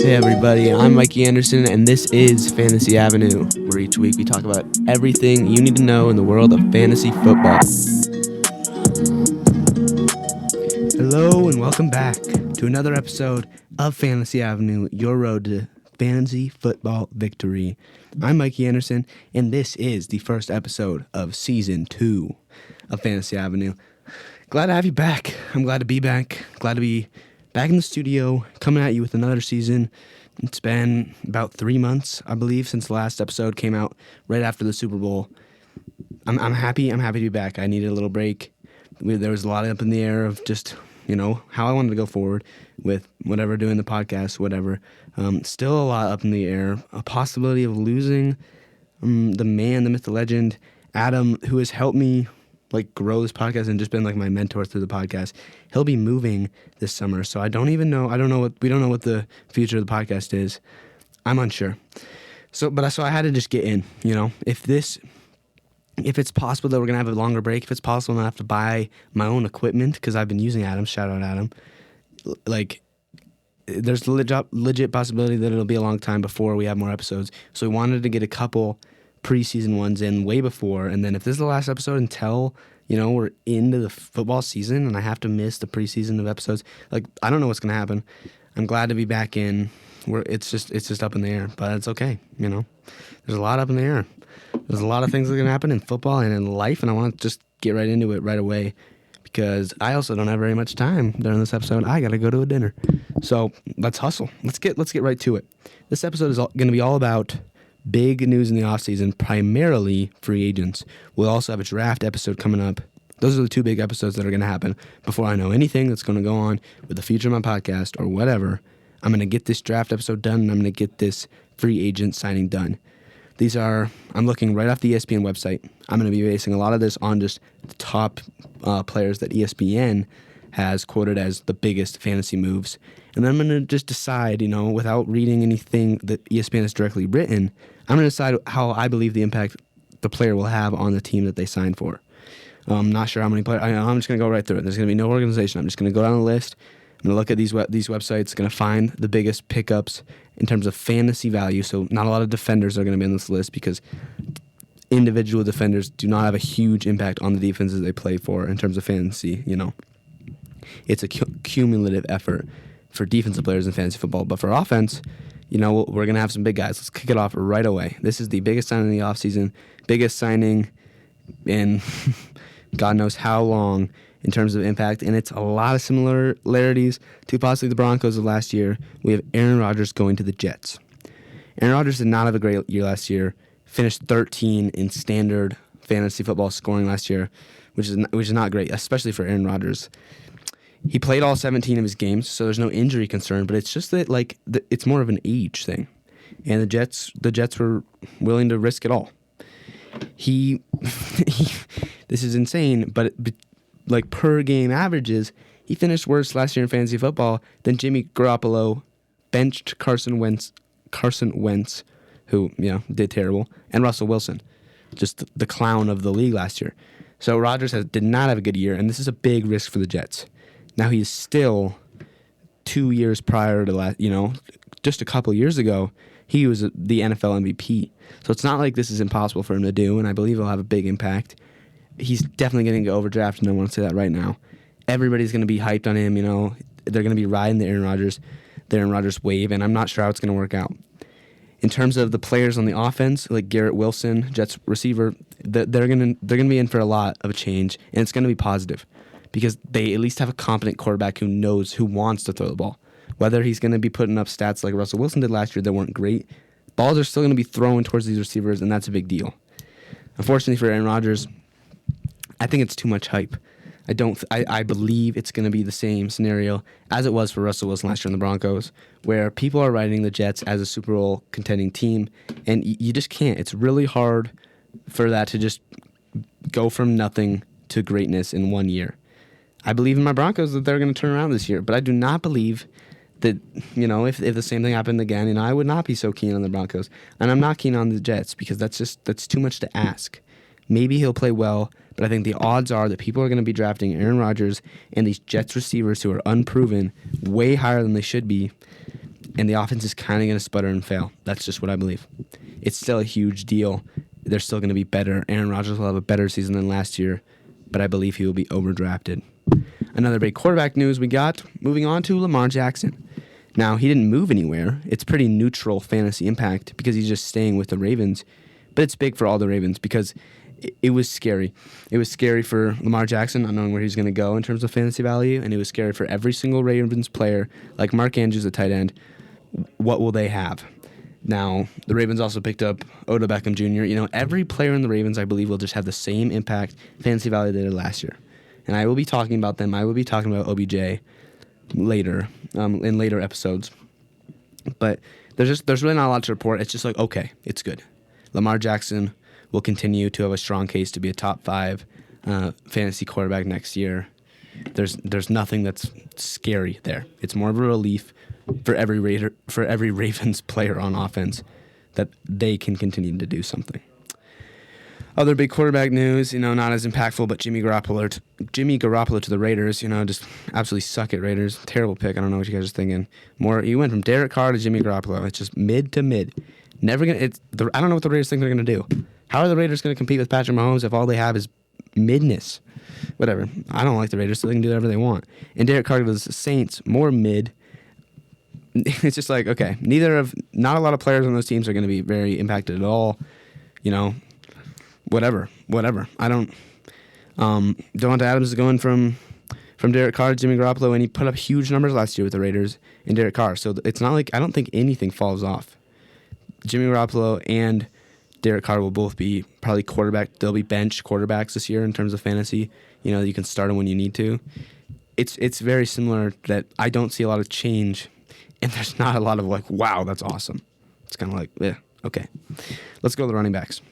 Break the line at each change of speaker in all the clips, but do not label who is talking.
Hey everybody, I'm Mikey Andersen, and this is Fantasy Avenue, where each week we talk about everything you need to know in the world of fantasy football. Hello and welcome back to another episode of Fantasy Avenue, your road to fantasy football victory. I'm Mikey Andersen, and this is the first episode of Season 2 of Fantasy Avenue. Glad to have you back. I'm glad to be back. Glad to be back in the studio, coming at you with another season. It's been about 3 months, I believe, since the last episode came out right after the Super Bowl. I'm happy. I'm happy to be back. I needed a little break. There was a lot up in the air of just, how I wanted to go forward with whatever, doing the podcast, whatever. Still a lot up in the air. A possibility of losing the man, the myth, the legend, Adam, who has helped me grow this podcast and just been my mentor through the podcast. He'll be moving this summer, so I don't even know. We don't know what the future of the podcast is. I'm unsure. So I had to just get in. If it's possible that we're gonna have a longer break, if it's possible I have to buy my own equipment because I've been using Adam. Shout out Adam. There's a legit possibility that it'll be a long time before we have more episodes. So we wanted to get a couple preseason ones in way before, and then if this is the last episode until we're into the football season and I have to miss the preseason of episodes, I don't know what's gonna happen. I'm glad to be back in. It's just up in the air, but it's okay. There's a lot up in the air. There's a lot of things that are gonna happen in football and in life, and I want to just get right into it right away because I also don't have very much time during this episode. I gotta go to a dinner, so let's hustle. Let's get right to it. This episode is gonna be all about big news in the offseason, primarily free agents. We'll also have a draft episode coming up. Those are the two big episodes that are going to happen before I know anything that's going to go on with the future of my podcast or whatever. I'm going to get this draft episode done, and I'm going to get this free agent signing done. I'm looking right off the ESPN website. I'm going to be basing a lot of this on just the top players that ESPN has quoted as the biggest fantasy moves. And then I'm going to just decide, without reading anything that ESPN has directly written, I'm going to decide how I believe the impact the player will have on the team that they signed for. I'm not sure how many players. I'm just going to go right through it. There's going to be no organization. I'm just going to go down the list. I'm going to look at these websites, going to find the biggest pickups in terms of fantasy value. So not a lot of defenders are going to be on this list because individual defenders do not have a huge impact on the defenses they play for in terms of fantasy. It's a cumulative effort for defensive players in fantasy football. But for offense, we're going to have some big guys. Let's kick it off right away. This is the biggest signing in the offseason, biggest signing in God knows how long in terms of impact. And it's a lot of similarities to possibly the Broncos of last year. We have Aaron Rodgers going to the Jets. Aaron Rodgers did not have a great year last year. Finished 13 in standard fantasy football scoring last year, which is not great, especially for Aaron Rodgers. He played all 17 of his games, so there's no injury concern, but it's just that it's more of an age thing. And the Jets were willing to risk it all. This is insane, but per game averages, he finished worse last year in fantasy football than Jimmy Garoppolo, benched Carson Wentz, who did terrible, and Russell Wilson, just the clown of the league last year. So Rodgers did not have a good year, and this is a big risk for the Jets. Now he's still 2 years prior to just a couple years ago, he was the NFL MVP. So it's not like this is impossible for him to do, and I believe he'll have a big impact. He's definitely going to go overdrafted, and I want to say that right now. Everybody's going to be hyped on him. They're going to be riding the Aaron Rodgers wave, and I'm not sure how it's going to work out. In terms of the players on the offense, like Garrett Wilson, Jets receiver, they're going to be in for a lot of a change, and it's going to be positive because they at least have a competent quarterback who wants to throw the ball. Whether he's going to be putting up stats like Russell Wilson did last year that weren't great, balls are still going to be thrown towards these receivers, and that's a big deal. Unfortunately for Aaron Rodgers, I think it's too much hype. I believe it's going to be the same scenario as it was for Russell Wilson last year in the Broncos, where people are writing the Jets as a Super Bowl contending team, and you just can't. It's really hard for that to just go from nothing to greatness in 1 year. I believe in my Broncos that they're going to turn around this year, but I do not believe that, if the same thing happened again, I would not be so keen on the Broncos. And I'm not keen on the Jets because that's too much to ask. Maybe he'll play well, but I think the odds are that people are going to be drafting Aaron Rodgers and these Jets receivers who are unproven way higher than they should be. and the offense is kind of going to sputter and fail. That's just what I believe. It's still a huge deal. They're still going to be better. Aaron Rodgers will have a better season than last year, but I believe he will be overdrafted. Another big quarterback news we got, moving on to Lamar Jackson. Now, he didn't move anywhere. It's pretty neutral fantasy impact because he's just staying with the Ravens, but it's big for all the Ravens because it was scary. It was scary for Lamar Jackson, not knowing where he's going to go in terms of fantasy value, and it was scary for every single Ravens player, like Mark Andrews, the tight end. What will they have? Now, the Ravens also picked up Odell Beckham Jr. You know, every player in the Ravens, I believe, will just have the same impact, fantasy value they did last year. And I will be talking about them. I will be talking about OBJ later, in later episodes. But there's really not a lot to report. It's just like, okay, it's good. Lamar Jackson will continue to have a strong case to be a top 5 fantasy quarterback next year. There's nothing that's scary there. It's more of a relief for every Ravens player on offense that they can continue to do something. Other big quarterback news, not as impactful, but Jimmy Garoppolo to the Raiders, just absolutely suck at Raiders. Terrible pick. I don't know what you guys are thinking. You went from Derek Carr to Jimmy Garoppolo. It's just mid to mid. I don't know what the Raiders think they're going to do. How are the Raiders going to compete with Patrick Mahomes if all they have is midness? Whatever. I don't like the Raiders, so they can do whatever they want. And Derek Carr to the Saints, more mid. It's just like, okay, not a lot of players on those teams are going to be very impacted at all. Whatever. I don't. Devonta Adams is going from Derek Carr to Jimmy Garoppolo, and he put up huge numbers last year with the Raiders and Derek Carr. So it's not like I don't think anything falls off. Jimmy Garoppolo and Derek Carr will both be probably quarterback. They'll be bench quarterbacks this year in terms of fantasy. You can start them when you need to. It's very similar that I don't see a lot of change, and there's not a lot of like, wow, that's awesome. It's kind of like, yeah, okay. Let's go to the running backs.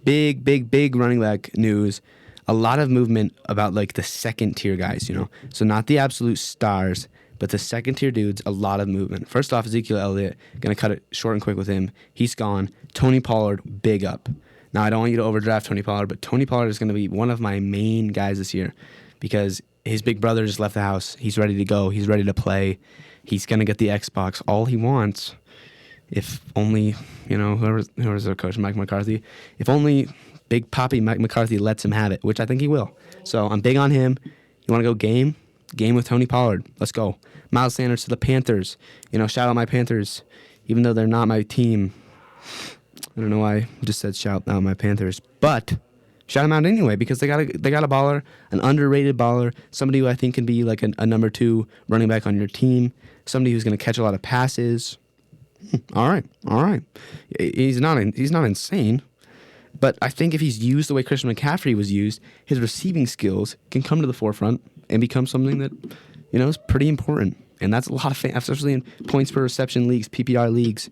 Big running back news. A lot of movement about like the second tier guys, So not the absolute stars, but the second tier dudes, a lot of movement. First off, Ezekiel Elliott, going to cut it short and quick with him. He's gone. Tony Pollard, big up. Now, I don't want you to overdraft Tony Pollard, but Tony Pollard is going to be one of my main guys this year because his big brother just left the house. He's ready to go. He's ready to play. He's going to get the Xbox. All he wants, if only, whoever's their coach, Mike McCarthy, if only Big Papi Mike McCarthy lets him have it, which I think he will. So I'm big on him. You want to go game? Game with Tony Pollard. Let's go. Miles Sanders to the Panthers. Shout out my Panthers, even though they're not my team. I don't know why I just said shout out my Panthers, but shout them out anyway because they got a baller, an underrated baller, somebody who I think can be like a number 2 running back on your team, somebody who's going to catch a lot of passes. All right. He's not insane, but I think if he's used the way Christian McCaffrey was used, his receiving skills can come to the forefront and become something that is pretty important. And that's a lot of especially in points per reception leagues, PPR leagues.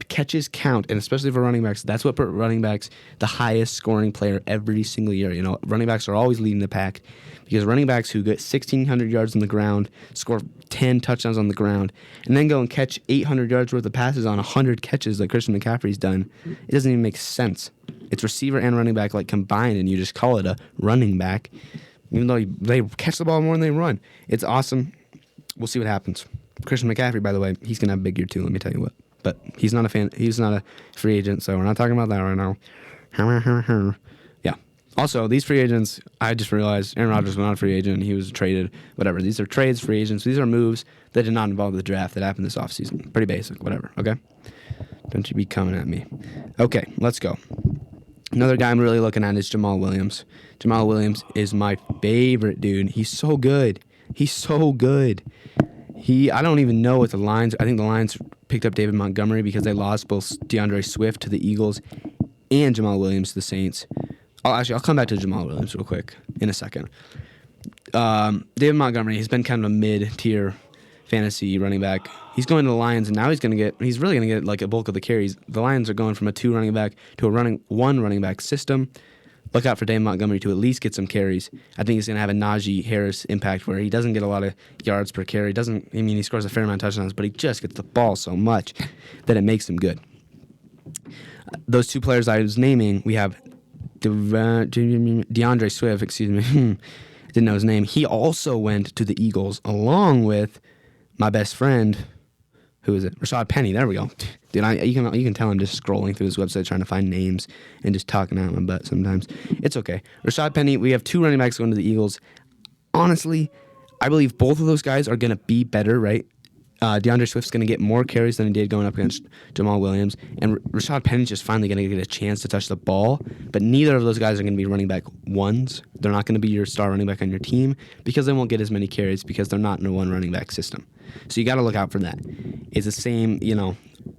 Catches count, and especially for running backs, that's what put running backs the highest scoring player every single year. Running backs are always leading the pack because running backs who get 1,600 yards on the ground, score 10 touchdowns on the ground, and then go and catch 800 yards worth of passes on 100 catches like Christian McCaffrey's done, it doesn't even make sense. It's receiver and running back like combined, and you just call it a running back, even though they catch the ball more than they run. It's awesome. We'll see what happens. Christian McCaffrey, by the way, he's going to have a big year too, let me tell you what. But he's not a free agent, so we're not talking about that right now. Yeah. Also, these free agents, I just realized Aaron Rodgers was not a free agent. He was traded, whatever. These are trades, free agents. These are moves that did not involve the draft that happened this offseason. Pretty basic, whatever, okay? Don't you be coming at me. Okay, let's go. Another guy I'm really looking at is Jamal Williams. Jamal Williams is my favorite dude. He's so good. I don't even know what the Lions... I think the Lions picked up David Montgomery because they lost both DeAndre Swift to the Eagles and Jamal Williams to the Saints. I'll come back to Jamal Williams real quick in a second. David Montgomery has been kind of a mid-tier fantasy running back. He's going to the Lions, and now he's really going to get like a bulk of the carries. The Lions are going from a 2 running back to a 1 running back system. Look out for David Montgomery to at least get some carries. I think he's going to have a Najee Harris impact where he doesn't get a lot of yards per carry. He scores a fair amount of touchdowns, but he just gets the ball so much that it makes him good. Those 2 players I was naming, we have DeAndre Swift, didn't know his name. He also went to the Eagles along with my best friend, Who is it? Rashad Penny. There we go. Dude, you can tell I'm just scrolling through his website trying to find names and just talking out my butt sometimes. It's okay. Rashad Penny, we have 2 running backs going to the Eagles. Honestly, I believe both of those guys are going to be better, right? DeAndre Swift's going to get more carries than he did going up against Jamal Williams. And Rashad Penny's just finally going to get a chance to touch the ball. But neither of those guys are going to be running back ones. They're not going to be your star running back on your team because they won't get as many carries because they're not in a one running back system. So you got to look out for that. It's the same,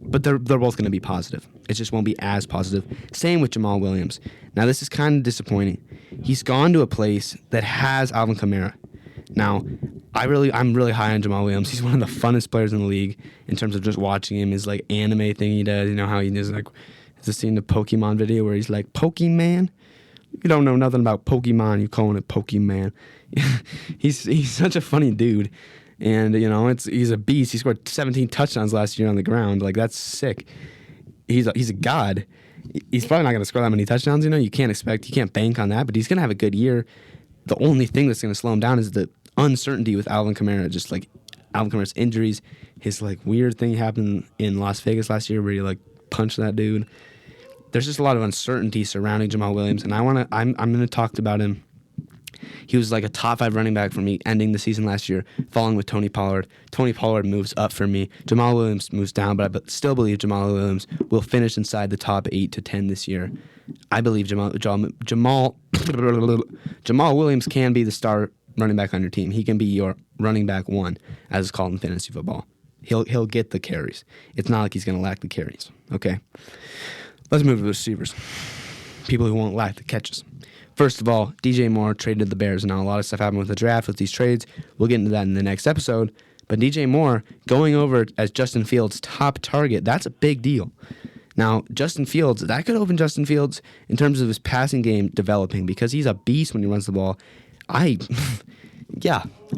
but they're both going to be positive. It just won't be as positive. Same with Jamal Williams. Now, this is kind of disappointing. He's gone to a place that has Alvin Kamara. Now, I'm really high on Jamal Williams. He's one of the funnest players in the league in terms of just watching him. His like anime thing he does. You know how he does like, has seen the Pokemon video where he's like, Pokemon? You don't know nothing about Pokemon. You calling it Pokemon? He's such a funny dude, and he's a beast. He scored 17 touchdowns last year on the ground. Like that's sick. He's a god. He's probably not going to score that many touchdowns. You can't bank on that, but he's going to have a good year. The only thing that's going to slow him down is the uncertainty with Alvin Kamara. Just like Alvin Kamara's injuries, his like weird thing happened in Las Vegas last year where he like punched that dude. There's just a lot of uncertainty surrounding Jamal Williams, and I'm going to talk about him. He was like a top 5 running back for me ending the season last year, following with Tony Pollard. Tony Pollard moves up for me. Jamal Williams moves down, but I still believe Jamal Williams will finish inside the top 8 to 10 this year. I believe Jamal Williams can be the star running back on your team. He can be your running back 1, as it's called in fantasy football. He'll get the carries. It's not like he's going to lack the carries. Okay, let's move to the receivers. People who won't lack the catches. First of all, DJ Moore traded to the Bears. Now, a lot of stuff happened with the draft with these trades. We'll get into that in the next episode. But DJ Moore going over as Justin Fields' top target, that's a big deal. Now, Justin Fields, that could open Justin Fields in terms of his passing game developing because he's a beast when he runs the ball. I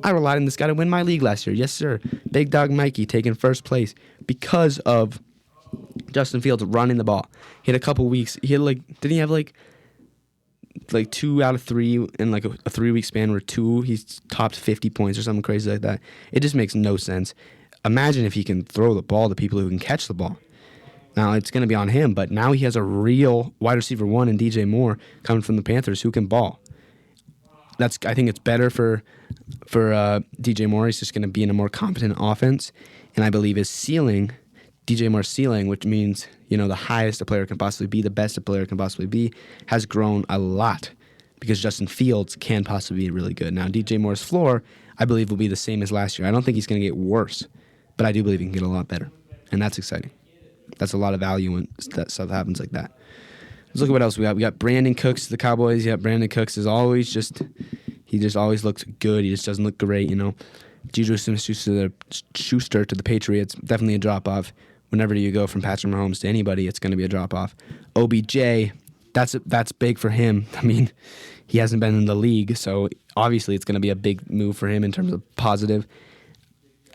relied on this guy to win my league last year. Yes, sir. Big Dog Mikey taking first place because of Justin Fields running the ball. He had a couple weeks. Didn't he have like 2 out of 3 in like a 3-week span where he's topped 50 points or something crazy like that. It just makes no sense. Imagine if he can throw the ball to people who can catch the ball. Now, it's going to be on him, but now he has a real wide receiver 1 in DJ Moore coming from the Panthers who can ball. I think it's better for DJ Moore. He's just going to be in a more competent offense, and I believe his ceiling, DJ Moore's ceiling, which means the highest a player can possibly be, the best a player can possibly be, has grown a lot because Justin Fields can possibly be really good. Now, DJ Moore's floor, I believe, will be the same as last year. I don't think he's going to get worse, but I do believe he can get a lot better, and that's exciting. That's a lot of value when that stuff happens like that. Let's look at what else we got. We got Brandon Cooks to the Cowboys. Yeah, Brandon Cooks is always he just always looks good. He just doesn't look great, Juju Smith-Schuster to the Patriots, definitely a drop-off. Whenever you go from Patrick Mahomes to anybody, it's going to be a drop-off. OBJ, that's big for him. I mean, he hasn't been in the league, so obviously it's going to be a big move for him in terms of positive.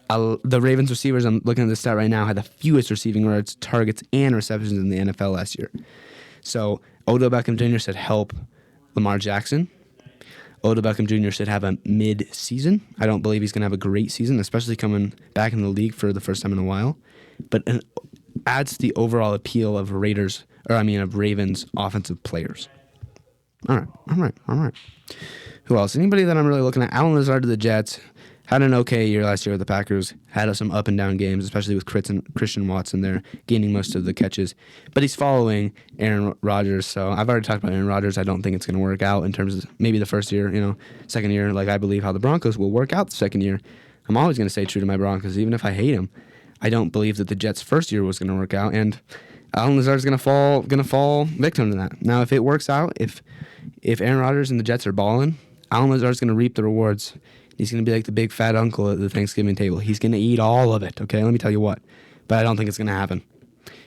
The Ravens receivers, I'm looking at the stat right now, had the fewest receiving yards, targets, and receptions in the NFL last year. So Odell Beckham Jr. should help Lamar Jackson. Odell Beckham Jr. should have a mid-season. I don't believe he's going to have a great season, especially coming back in the league for the first time in a while. But it adds to the overall appeal of Ravens offensive players. All right. Who else? Anybody that I'm really looking at? Allen Lazard to the Jets. Had an okay year last year with the Packers. Had some up and down games, especially with Christian Watson there, gaining most of the catches. But he's following Aaron Rodgers, so I've already talked about Aaron Rodgers. I don't think it's going to work out in terms of maybe the first year, second year, like I believe how the Broncos will work out the second year. I'm always going to stay true to my Broncos, even if I hate them. I don't believe that the Jets' first year was going to work out, and Allen Lazard is going to fall victim to that. Now, if it works out, if Aaron Rodgers and the Jets are balling, Allen Lazard is going to reap the rewards. He's going to be like the big fat uncle at the Thanksgiving table. He's going to eat all of it, okay? Let me tell you what. But I don't think it's going to happen.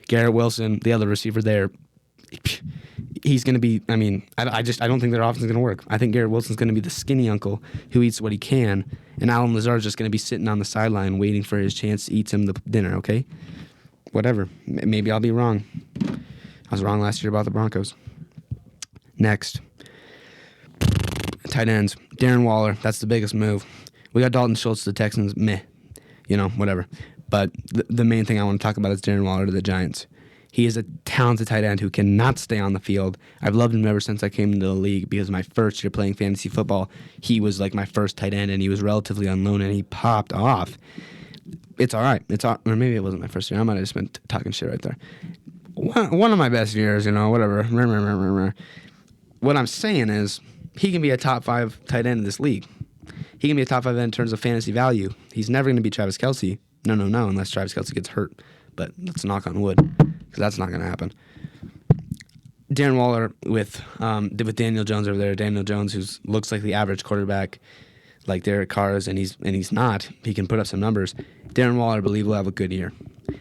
Garrett Wilson, the other receiver there, he's going to be, I don't think their offense is going to work. I think Garrett Wilson's going to be the skinny uncle who eats what he can, and Allen Lazard's just going to be sitting on the sideline waiting for his chance to eat some of the dinner, okay? Whatever. Maybe I'll be wrong. I was wrong last year about the Broncos. Next. Tight ends. Darren Waller, that's the biggest move. We got Dalton Schultz to the Texans, meh. Whatever. But the main thing I want to talk about is Darren Waller to the Giants. He is a talented tight end who cannot stay on the field. I've loved him ever since I came into the league because my first year playing fantasy football, he was like my first tight end, and he was relatively unknown, and he popped off. It's all right. Or maybe it wasn't my first year. I might have just been talking shit right there. One of my best years, whatever. What I'm saying is he can be a top 5 tight end in this league. He can be a top 5 end in terms of fantasy value. He's never going to be Travis Kelce. No, unless Travis Kelce gets hurt. But let's knock on wood, because that's not going to happen. Darren Waller with Daniel Jones over there. Daniel Jones, who looks like the average quarterback, like Derek Carr's, and he's not. He can put up some numbers. Darren Waller, I believe, will have a good year.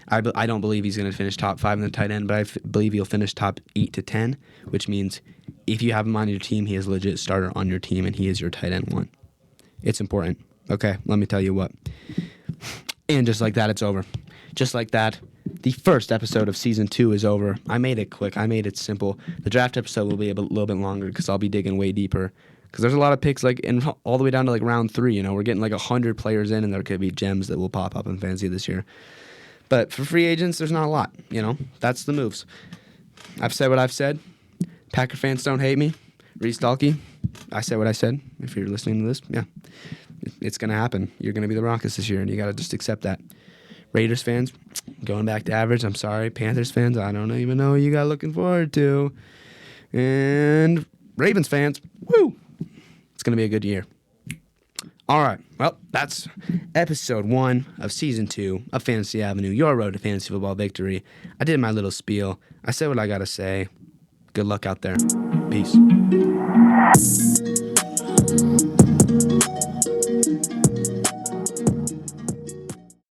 I don't believe he's going to finish top 5 in the tight end, but I believe he'll finish top 8 to 10, which means if you have him on your team, he is a legit starter on your team, and he is your tight end 1. It's important. Okay, let me tell you what. And just like that, it's over. Just like that, the first episode of Season 2 is over. I made it quick. I made it simple. The draft episode will be a little bit longer because I'll be digging way deeper. Because there's a lot of picks all the way down to round 3. We're getting 100 players in, and there could be gems that will pop up in fantasy this year. But for free agents, there's not a lot. That's the moves. I've said what I've said. Packer fans don't hate me. Reese Dahlke, I said what I said. If you're listening to this, yeah. It's going to happen. You're going to be the Broncos this year, and you got to just accept that. Raiders fans, going back to average, I'm sorry. Panthers fans, I don't even know what you got looking forward to. And Ravens fans, woo! It's going to be a good year. All right. Well, that's episode 1 of season 2 of Fantasy Avenue, your road to fantasy football victory. I did my little spiel. I said what I got to say. Good luck out there. Peace.